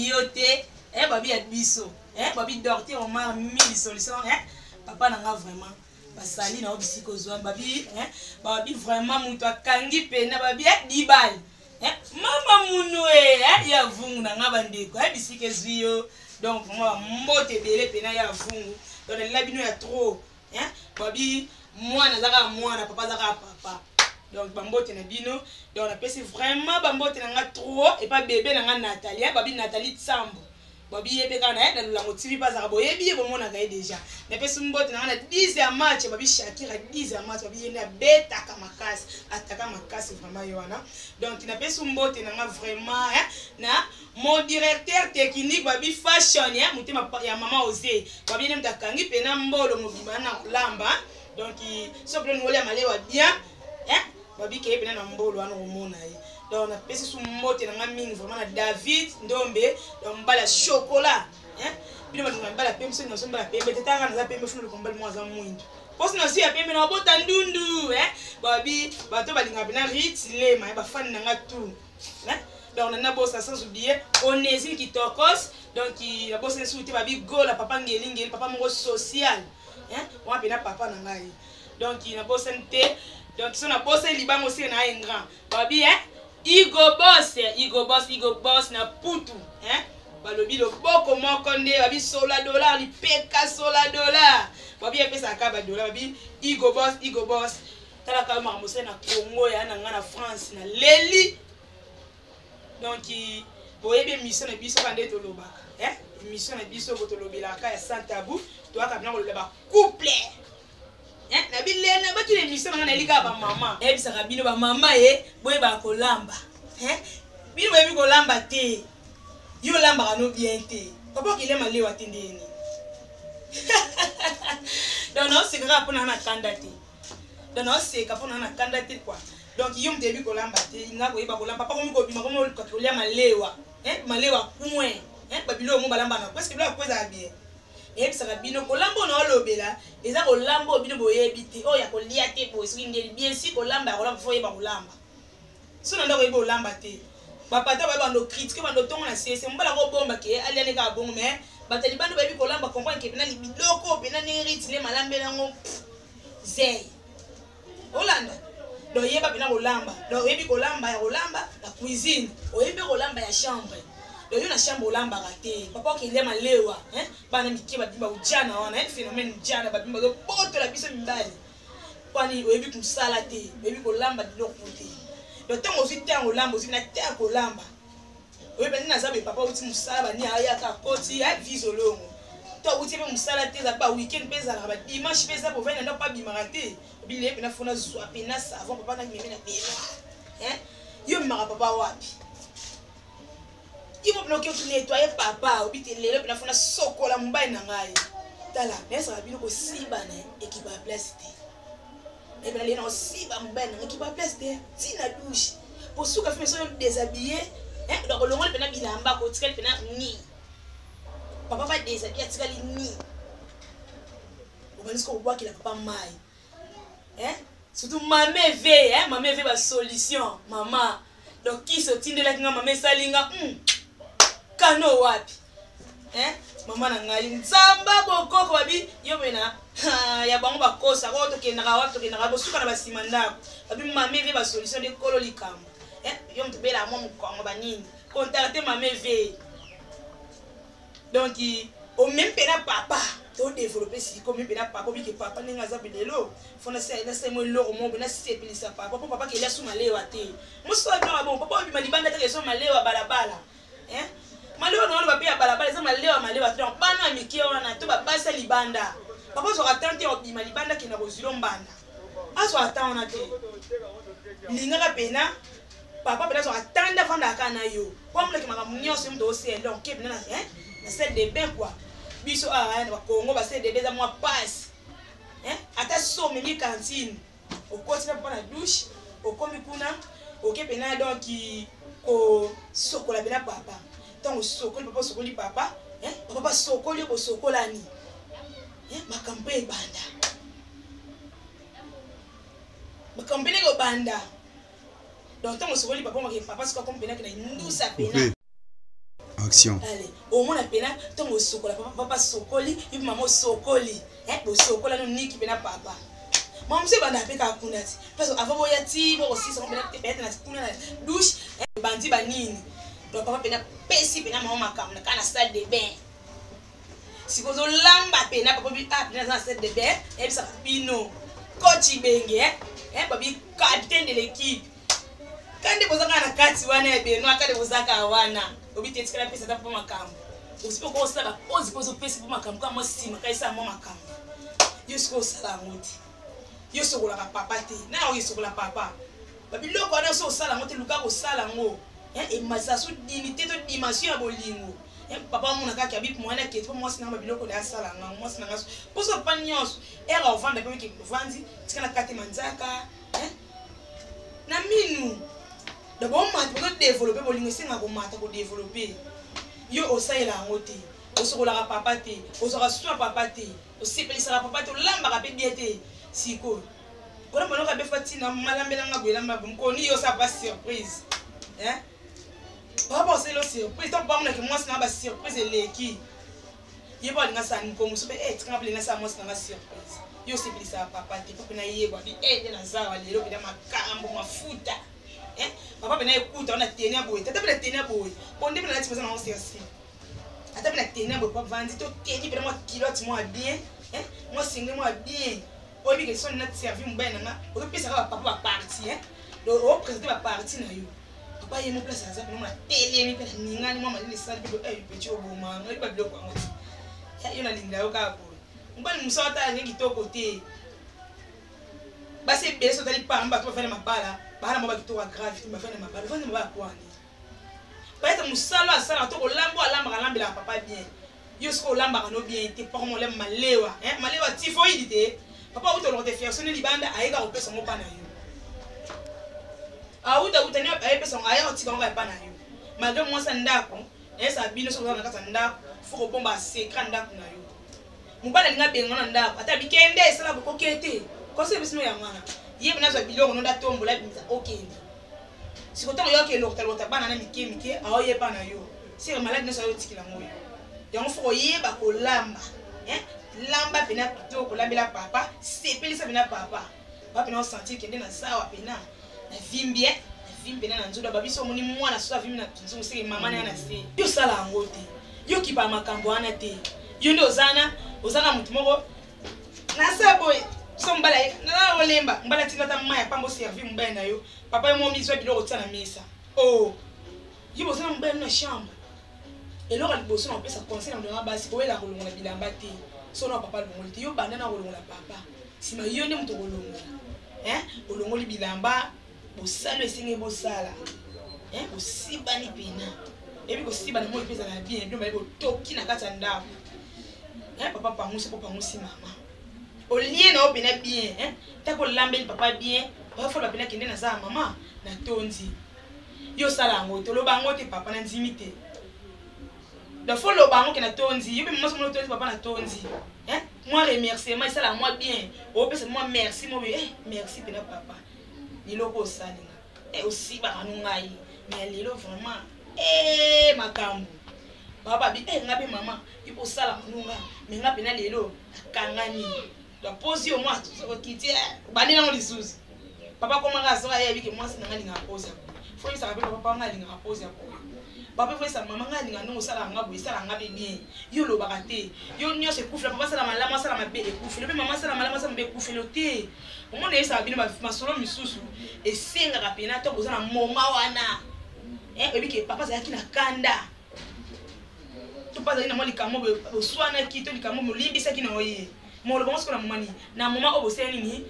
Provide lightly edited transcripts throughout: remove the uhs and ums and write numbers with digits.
yote babi ya biso babi dorti au moins 1000 solutions papa nanga vraiment basali na obisiko zwa babi babi vraiment mutu akangi pena babi dibal mama munu ya vungu nanga bandeko bisike zwiyo donc moi mbote belé pena ya vungu donc la bino ya trop babi mwana zaka mwana papa zaka papa donc bambote na bino donc on appelle vraiment bambote nanga trop et pas bébé nanga Nathalie babi Nathalie Tsambo babi yebe kana na lulango TV pas za boyebi yebo mona gaye déjà na pesi mbote nanga 10 ya match babi Shakira 10 ya match babi yena beta kamakasi ataka makasi vraiment yona donc na pesi mbote nanga vraiment na mon directeur technique babi fashion mutima ya mama Ozé babi ne mtakangi pena mbolo mobima na lamba donc so blo ngole malewa bien babi ke pena na mbolo ana omona donc on a pesi sous mote na mingi vraiment na David Ndombe donc bala chocolat bino ba bala pembe so no bala pembe tetanga na za pembe funa kombali mwa za mwindu posi na si ya pembe na bota ndundu babi bato balinga bina ritile ma ba fan na tout donc on a bossa sans oublier Onésime Kitokos donc la bossa souté babi gola papa ngeli papa mongo social on pena papa na ngai donc il na bossa nte donc so na bossa libango se na engra babi Igo boss na putu balobi lo boko moko nde babi sola dollar li peka sola dollar babi pesa ka ba dollar babi Igo boss tala ka ma mose na Congo ya na ngana France na leli donc boyebe mission na biso kande to lobaka mission na biso ko to lobela ka ya sans tabou to aka bina ko loba couple na bilena ba kile mission na elika ba mama bisa ka bino ba mama boye ba kolamba bino boye ko lamba te yo lamba ka no bien te papa kile malewa te ndeni donc non c'est grave pour na kanda te donc non c'est ka pour na kanda te quoi donc yo mtebi ko lamba te nga boye ba ko lamba papa ko bima ko mo ko lia malewa malewa kumwe babilo mo balamba na parce que bila ko za bien bisa bino kolamba na olobela eza kolamba bino boyebi te oya kolia te bo swindeli bien si kolamba kolamba fo yeba kolamba so na ndako yeba kolamba te bapata ba bando critique bando tongo na CS mbala ko bomba ke aliane ka bongo mais batali bando bayebi kolamba comprendre ke pena libidoko pena ne ritile malambe nango zey Olanda do yeba pena kolamba do yebi kolamba ya kolamba la cuisine oyebi kolamba ya chambre do yo na chambre olamba raté papa ki lema lewa bana mikiba bimba ujana wana phénomène ujana babimba do poto la biso mbali kwani oyebi kusala te oyebi kolamba biloko te do tango zita olamba ozina ta kolamba oyebi na zabe papa uti musala ni aya ka koti ya visolongo to uti pe musala te za ba weekend peza la ba dimanche peza po vena ndo pa bimarate bile pe na fona zwa pe na savon papa na mimi na pena yo mara papa wapi il faut bloquer tout nettoyer papa obite lelo pe na fona sokola mbai na ngai tala nesa bino ko siba na équipe à place te et bien lelo siba mbai na équipe à place te ti na douche pour souka fait so déshabillé donc longo pe na bilamba ko tikali pe na ni papa va déshabiller tikali ni on ko boire qu'il a papa mai surtout maman veille ba solution maman donc qui se tinde la kinga maman salinga kano wapi mama na ngai nzamba bokoko babi yo mena ya bango bakosa ko to kenaka wapi to kenaka bosuka na basima ndako babi mama veille ba solution de kolo likambo yo mtubela mo mkongo banini contacter maman veille donc au même pena papa to développer si comme pena papa bi ke papa ninga za bedelo fona se na se mo loro mo na se pelisa papa papa ke la suma lewa te mo so na bon papa bi malibanda te ke so malewa balabala malewa no ba pia balabala za malewa te bana mikio wana to ba basa libanda papa so attendre obi malibanda ke na kozilo mbanda aso attendre te linga ka pena papa pena so attendre fanda kana yo kwa mle ke makamnyo se mdo se donc ke pena na celle de bain quoi biso na Congo ba celle de bain za moi passe ata so memi cantine au continue pour la douche au komi kuna au ke pena donc ko sokola bena papa tant sokoli papa sokoli papa papa sokoli ko sokola ni makampe banda makampe ko banda donc tant sokoli papa mo ke papa sokoli pena ke na ndusa pena Action. Allez, au moins la peine, ton au sokola, papa sokoli, et maman sokoli. Au sokola, nous niki pena papa. Moi, je suis pas d'accord avec la parce que avant, il y a ti, aussi, ça va être la douche, et bandi banini. Donc, papa pena pesi, pena maman makam, na kana salle de bain. Si vous avez lamba pena, papa bi ah, pena dans la salle de bain, et ça pino, coach bengue, papi capitaine de l'équipe. Quand vous avez un kati wana ebe, no akade vous avez wana, obi tete kala pesa ta pour makam. Aussi pour qu'on ça va pose pesa pour makam, comme moi si makai ça moi makam. Yusko sala ngoti. Yo sokola papa te na yo sokola papa babilo ko na so sala ngote luka ko sala ngo e masasu dignité to dimension ya bolingo papa mona ka kiabi mwana ke to mwasi na babilo ko da sala nga mwasi na ngaso poso panyos era ovanda pe ki vandi tikana kate manzaka na minu da bon mat pour développer bolingo singa ko mata ko développer yo osayela ngote osokola papa te osora soin papa te osepelisa papa te olamba ka pe biete siko kona mwana ka befa tina malambela nga bwelamba bumkoni yo sa pas surprise papa c'est le surprise to ba mona ke mwasi na ba surprise eleki yeba linga sa nkomo so be tika ngapele nga sa mwasi na surprise yo sepelisa papa te papa na yeba di de na zawa lelo bida makambo mafuta papa bena ekuta ona tenia boy tata bena tenia boy bonde bena lati pesa na onse ata bena tenia boy papa vandi to teni bena mo kilote mo bien mo single mo bien obi ke son na servi mbena nga o pesa ka papa ba parti do o président ba parti na yo papa ye mo place za pe mo na tele mi pe ninga ni mama ni sali pe petit oboma ngai ba biloko ngoti yo na linga yo ka bo mbani musota ngi kitoko te basi bele so tali pa mba to fa na mabala bana mo ba kitoko grave ba fa na mabala fa na mabala kwani peut-être musalo asala to ko lambo alamba lambela papa bien yo sko lamba no bien te pour mo le malewa malewa typhoïde te papa uto lo te faire sonner libanda aïga o pesa mo pa na yo uta ni aïga pesa aïga o tika ngo pa na yo malgré moi ça ndako sa bino so na kata ndako foko bomba secret ndako na yo mubala linga benga na ndako ata bikende sala ko kete ko se bisino ya mwana yebe na zo biloko no da tombola binza okende siko to yo ke lo ta bana na mike awo ye pa na yo si malade na so yo tikila ngo yo yango foko yeba ko lamba lamba pena plutôt ko lambela papa sepelisa pena papa papa na sentir kende na sawa pena na vimbi na nzuda babiso moni mwana so vimbi na tunzu seke mama na na se yo sala ngote yo kipa makambo ana te yo ndo ozana mutu moko na sabo so mbala na olemba mbala tingata maya pambo servir mbaya na yo papa yo mo mizo biloko tsana mesa yo bozana mbaya na chambre eloko liboso na pesa conseil na ndonga basi ko ela kolongola bilamba te sono papa longoli te yo banda na kolongola papa sima yo nde muto kolongola olongoli bilamba bosalo esengi bosala osibani pena ebi kosibana mo epeza na bien ndo bali botoki na kati ya ndako papa pangusi mama olie na opena bien tako lambeli papa bien bafola pena kende na za mama na tondi yo sala ngo to lo bango te papa na ndimi te da follow bango ke na tondi yo be mama so mo tondi papa na tondi moi remerciement ça la moi bien o pesa moi merci mo merci pena papa ni loko salinga aussi ba nungai mais lelo vraiment makambo papa bi ngabe mama ipo sala nunga mais ngabe na lelo kangani la pose au moi to kiti bani na lisusi papa koma nga so ayebi ke moi sina ngalinga pose faut ça rappelle papa ngalinga pose papa faut ça mama ngalinga no sala ngabo sala ngabe bien yo lo bakate yo nyo se kufla papa sala malama sala mabe ekufle pe mama sala malama sala mabe ekufle lote omona esa bino ba masolo misusu esenga kapena to kozana moma wana ebi ke papa za yakina kanda to paza ina moli kamo oswana kito likamo molimbisa kina oye molo bongo sikola mama ni na mama oboseni ni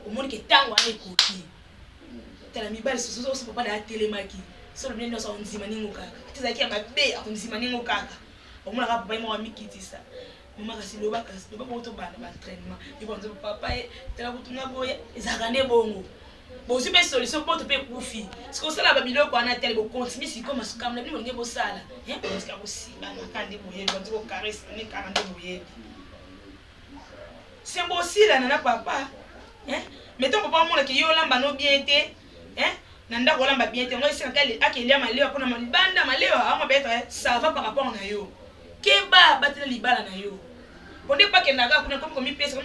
omoni ke tango ani koki tala mibali susu so papa da telemaki so le ndio so nzima ningo kaka tiza kia mabe akunzima ningo kaka omona ka papa mo mikitisa mama kasi loba to bana ba entraînement ibonzo papa tala kutunga boye ezakane bongo bozu be solution pour te pe kufi siko sala ba biloko ana tele bo continue siko masukam na bino ngebo sala parce que akusiba na kande boye bonzo ko caresse ne kande boye sembo sila na papa mettons papa mo la ke yo lamba no bien te nanda kolamba bien te moi c'est ngale akelia maleo pona malibanda maleo ama beto ça va par rapport na yo keba batela libala na yo bonde pa kendaga kuna comme mi pesa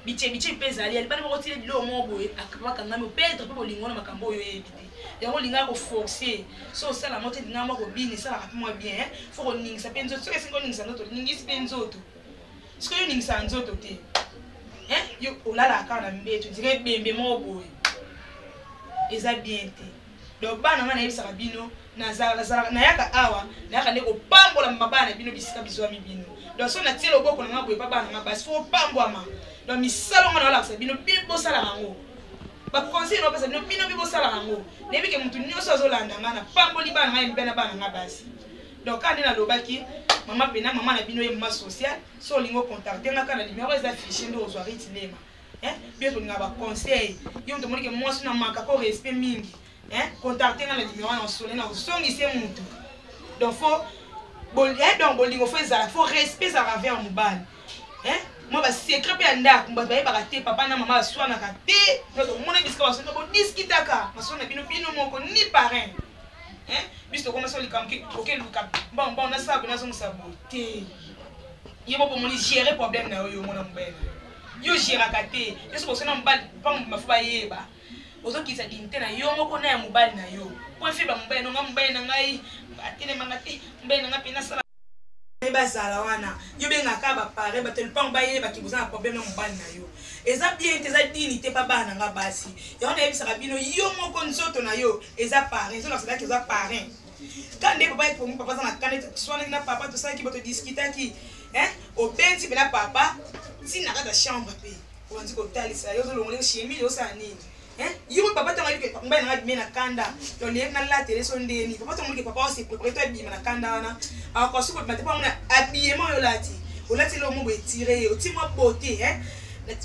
biche pesa ali bana mo tile bilo mo boye akabaka ngami petre pe bolingo na makambo yo ebite yango linga ko forcer so ça la montée dinga mo ko bini ça la rapidement bien faut ko ningisa penzo so que singo ningisa ndoto ningisi penzo to ce que yo ningisa nzoto te yo olala ka na mbeto dire bembe mo boye eza bien te donc bana ngana yebisa bino na zala na yaka awa na yaka ndeko pambola mabana bino bisika bizwa mi bino donc so na tielo boko na ngabo pa bana ngaba so pambwama donc misalo ngana wala bino bibo sala rango ba conseil no pesa bino bibo sala rango nebi ke mutu nyoso azolanda ngana pamboli bana ngai mbena bana ngabasi donc quand na lobaki mama pena mama na bino yema social so lingo contacter ngaka na numéro eza affiché ndo ozwa ritilema bien to ngaba conseil yo to monike mwasi na maka ko respect mingi contacter na numéro na solo na songi se mutu donc faut donc bolingo faut ezala faut respect ça envers mobile moi ba secret pe anda kumba ba yeba te papa na mama aswana ka te donc mona biska ba sona bo discutaka masona bino moko ni parrain bisto comme ça likamki OK luka bon na sabu na zongo sabu te yebo bo moni gérer problème na yo mona mbele yo gérer ka te yo so sona mbali pa mafuba yeba ozo kisa dinte na yo moko na ya mobali na yo po fiba mbele no ngambele na ngai atene mangate mbele na pina sala bazala wana yo benga ka ba pare ba telpang ba ye ba ki bozana problème na mobali na yo eza bien eza dignité pa bana nga basi yo na yebisa bino yo moko nzoto na yo eza parrain zo na sala ki eza parrain quand des papa pour papa za na kanete soit na papa to ça ki ba to discuter ki au benzi bena papa si na kata chambre pe on dit ko talisa yo zo longole chemi yo sa nini yo papa to ngali ke mbana ngadi mena kanda to le na la tele so ndeni papa to ngali ke papa se préparer to bi na kanda wana ako suko mate pa mona habillement yo lati olati lo mo be tirer o ti mo beauté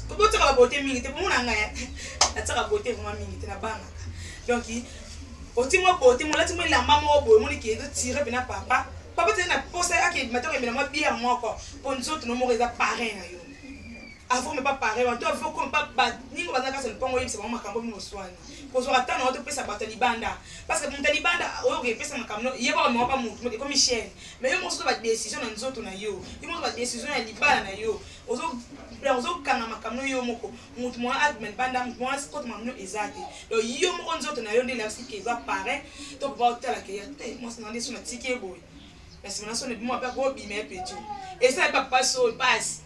papa to ka beauté mingi te mona ngaya na tsaka beauté vraiment mingi te na banga donc o ti mo beauté mo lati mo lamba mo bo mo ni ke to tirer bina papa te na posa ake mate ko bina mo bière moko pour nous autres no mo eza pareil na yo avant mais pas pareil on doit faut comme pas ningo bazaka se pongo yebisa mama makambo mi moswani pozo atana auto pesa batali banda parce que mutali banda oyo pesa makambo yeba mo pa mutu comme Michel mais yo moso ba décision na nzoto na yo moso ba décision ya libala na yo ozo kanga makambo yo moko mutu mo argument banda mo sport mamno ezate donc yo moko nzoto na yo ndele asiki eza pareil to ba otala ke ya te mo sana ndeso na tike boy parce que na so ne mo pa go bi me petu et ça pas passo passe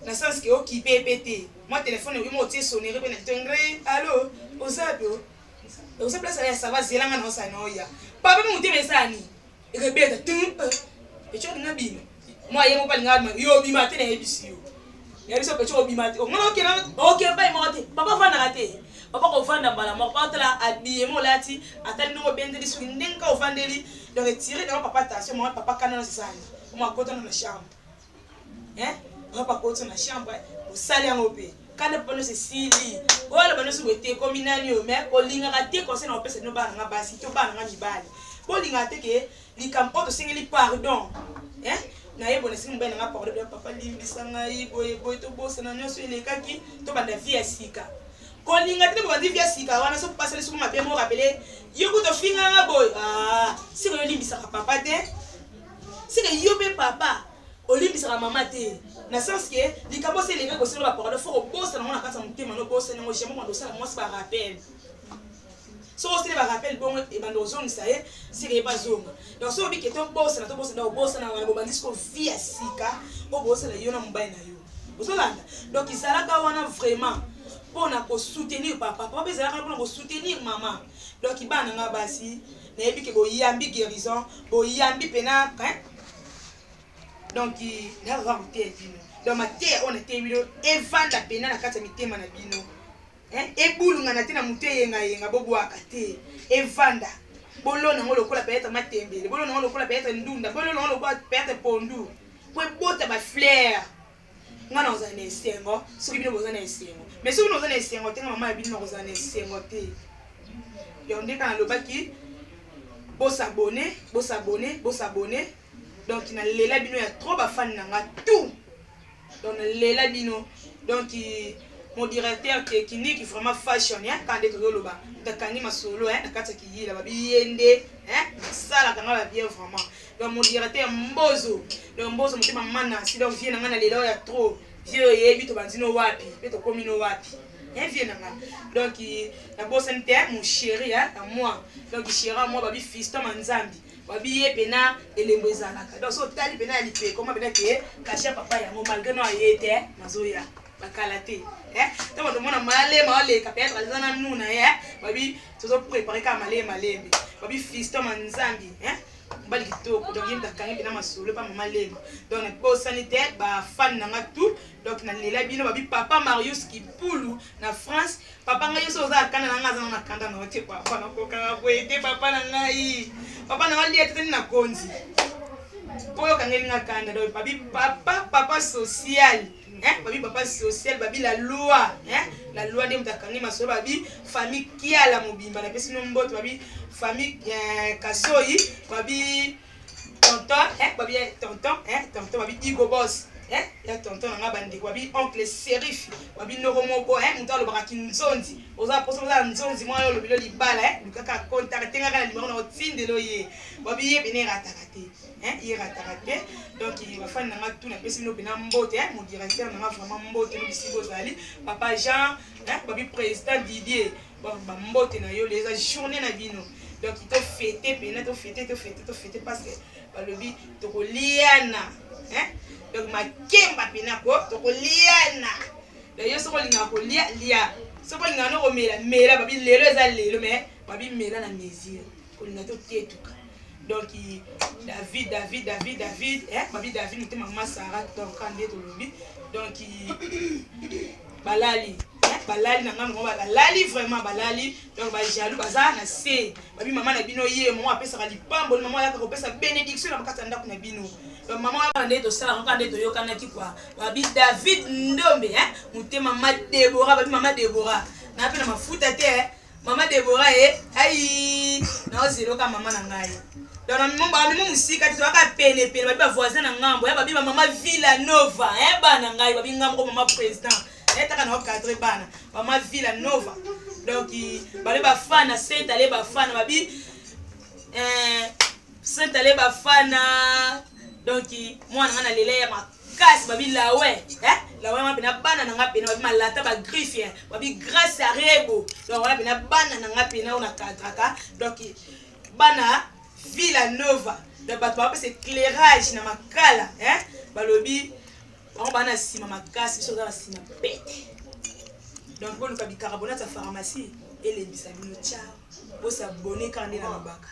na sens que occupé pété moi téléphone oui mo tie sonnerie pe na tengre allô osapio place ça va zelanga na sa noya papa mo tie mesani rebeta tum e cho na bino moi yemo pa ngama yo bi mate na ebisi yo ya biso pe cho bi mate o ngona OK ba mo te papa fa na te papa ko fanda bala mo pa tala habillé mo lati atali no bendeli su ndenka o vandeli donc retirer na papa attention moi papa kana na sani mo akota na chambre papa koto na chambre au salaire au pays quand le bonus c'est sili wala bonus wete comme nani o mais o linga ka te conseil na pesa no bana nga basi to bana nga mibali o linga te ke li kampo to singeli pardon na yebo na singa bana nga pardon papa limbisa ngai boy to bossa na nyoso ile kaki to banda via sika ko linga te bandi via sika wana so passer sur ma mo rappeler yo ko to finga nga boy si ko limbisa papa te si que yo be papa olimbisa mama te na sens que likambo c'est levé ko selo ba parole faut bossa na mona kasa mutema no bossa ngo jemo ndo sala moi ba rappel so c'est ba rappel bon e bando zone ça est c'est pas zone donc so bi que to bossa na bossa na wana bo bandisco via sika o bossa na yo na mbaye na yo ozolanda donc isala ka wana vraiment pour na ko soutenir papa bezala ka pour na ko soutenir maman donc ibana nga basi na yebi ke bo yambi guérison bo yambi pena donc na ramonter bino donc maté on était bino evanda pena na kata mitema na bino ebulunga na tena mutu yenga bobwaka te evanda bolona ngolo kola peut-être matembele bolona ngolo kola peut-être ndunda bolona ngolo kola peut-être pondu po bota ba fleur ngana ozana esengo soki bino bozana esengo mais soki bino ozana esengo te mama ya bino ozana esengo te yo ndeka na lobaki bosabone donc na lela bino ya trop ba fan nanga tout donc lela bino donc mon directeur technique vraiment fashion quand de to loba takangi masolo nakata kiyila babi yende sala kanga bien vraiment donc mon directeur Mbozo donc Mbozo mutema mana si donc vient ngana lelo ya trop vieux yebi to banzino wapi pe to komino wapi vient nga donc la bosse nte mon chéri à moi donc chéri à moi babi fiston manzambi babi ye pena elembo ezalaka donc so tali pena lipe comment pena ke kasha papa ya mo malgré no ayete mazoya bakalate donc on mona malema ole ka peut-être azana nuna babi tozo préparer ka malema lembe babi fiston manzambi bali kitoko donc yimta kangi pena masolo pa mama lema donc na po sanitaire ba fan nanga tout donc na lela bino babi papa Marius Kipulu na France papa ngai so za kana nanga za na kanda na wote papa na ko ka boete papa na ngai papa na wali eteni na konzi poyo kangeli nga kanda donc babi papa social babi papa social babi la loi de mtakangi masolo babi famille kiala mobimba na pesi no mboto babi famille Kasoyi babi tonton babi tonton babi Igo Boss ya tonton nga bande babi oncle Serif babi Noromobo mutalo bakaki nzonzi oza poso za nzonzi mwa yo lobilo libala lukaka contacter nga na numéro na otindelo ye babi ye bene ratakate il ratakate donc il va faire nanga tout na pesi no bena mbote mon directeur nanga vraiment mbote no bisigo zali papa Jean babi président Didier ba mbote na yo les journée na bino donc il te fêter pena te fêter parce que balobi to koliana donc ma kemba pena ko to koliana d'ailleurs so kolinga ko lia so kolinga no mela babi lelo eza lelo mais babi mela na mesure kolinga to tietuka donc David babi David mutema mama Sarah donc kande to lobi donc balali na ngam balali vraiment balali donc ba jaloux baza na se babi mama na bino ye mo apesa ka lipambo mama ya ka kopesa bénédiction na bakata ndako na bino donc mama ya nde to sala nkande to yokana ki kwa babi David Ndombe mutema mama Deborah babi mama Deborah na pe na mafuta te mama Deborah ai na ozelo ka mama na ngai donc na mimo musika ti waka pene babi ba voisin na ngambo ya babi mama Villanova bana ngai babi ngambo mama président etaka na cadre bana mama Villanova donc bale ba fana Saint ale ba fana babi Saint ale ba fana donc mwana ngana lele ya makasi babi lawe lawe ma pena bana na ngapena babi malata ba griffe babi grâce à rebo donc wana pena bana na ngapena ona kadraka donc bana Villanova donc bato ba c'est éclairage na makala balobi on bana sima makasi so za sima pete donc bon ka bicarbonate à pharmacie et les bisabino ciao pour s'abonner quand on est dans le bac